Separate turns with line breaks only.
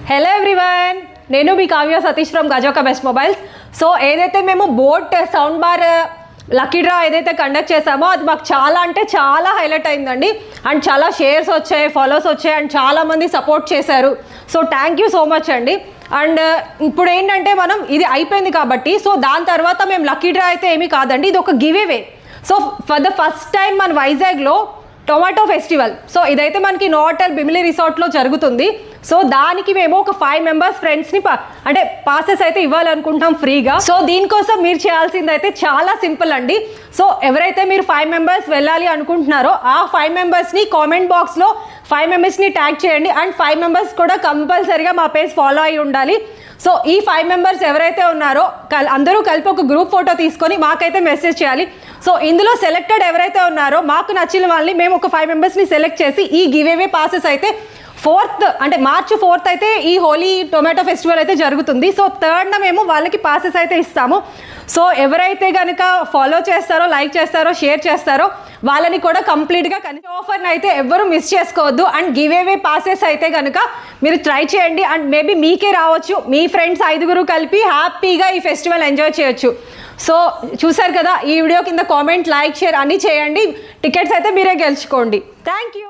Hello everyone, నేను మీ Kavya Satish from Gajoka best mobiles. So ఏదైతే మేము boat sound bar lucky draw ఏదైతే కండక్ట్ చేసామో అది మాకు చాలా అంటే చాలా హైలైట్ అయిందండి. అండ్ చాలా షేర్స్ వచ్చాయి, ఫాలోస్ వచ్చాయి, అండ్ చాలామంది సపోర్ట్ చేశారు. So thank you so much అండి. అండ్ ఇప్పుడు ఏంటంటే మనం ఇది అయిపోయింది కాబట్టి సో దాని తర్వాత మేము లక్కీ డ్రా అయితే ఏమీ కాదండి, ఇది ఒక give away. So for the first time మన వైజాగ్లో టొమాటో ఫెస్టివల్, సో ఇదైతే మనకి నోవాటెల్ బిమిలి రిసార్ట్లో జరుగుతుంది. సో దానికి మేము ఒక 5 మెంబర్స్ ఫ్రెండ్స్ని అంటే పాసెస్ అయితే ఇవ్వాలనుకుంటాం ఫ్రీగా. సో దీనికోసం మీరు చేయాల్సింది అయితే చాలా సింపుల్ అండి. సో ఎవరైతే మీరు 5 మెంబర్స్ వెళ్ళాలి అనుకుంటున్నారో ఆ 5 మెంబర్స్ని కామెంట్ బాక్స్లో 5 మెంబర్స్ని ట్యాగ్ చేయండి. అండ్ 5 మెంబర్స్ కూడా కంపల్సరీగా మా పేజ్ ఫాలో అయి ఉండాలి. సో ఈ 5 మెంబర్స్ ఎవరైతే ఉన్నారో అందరూ కలిపి ఒక గ్రూప్ ఫోటో తీసుకొని మాకైతే మెసేజ్ చేయాలి. సో ఇందులో సెలెక్టెడ్ ఎవరైతే ఉన్నారో మాకు నచ్చిన వాళ్ళని మేము ఒక 5 మెంబర్స్ని సెలెక్ట్ చేసి ఈ గివ్ అవే పాసెస్ అయితే 4th అంటే March 4th అయితే ఈ హోలీ టొమాటో ఫెస్టివల్ అయితే జరుగుతుంది. సో 3rd మేము వాళ్ళకి పాసెస్ అయితే ఇస్తాము. సో ఎవరైతే కనుక ఫాలో చేస్తారో, లైక్ చేస్తారో, షేర్ చేస్తారో వాళ్ళని కూడా కంప్లీట్గా ఆఫర్ని అయితే ఎవరు మిస్ చేసుకోవద్దు. అండ్ గివ్ అవే పాసెస్ అయితే కనుక మీరు ట్రై చేయండి. అండ్ మేబీ మీకే రావచ్చు, మీ ఫ్రెండ్స్ 5గురు కలిపి హ్యాపీగా ఈ ఫెస్టివల్ ఎంజాయ్ చేయొచ్చు. సో చూసారు కదా, ఈ వీడియో కింద కామెంట్, లైక్, షేర్ అన్నీ చేయండి. టికెట్స్ అయితే మీరే గెలుచుకోండి. Thank you.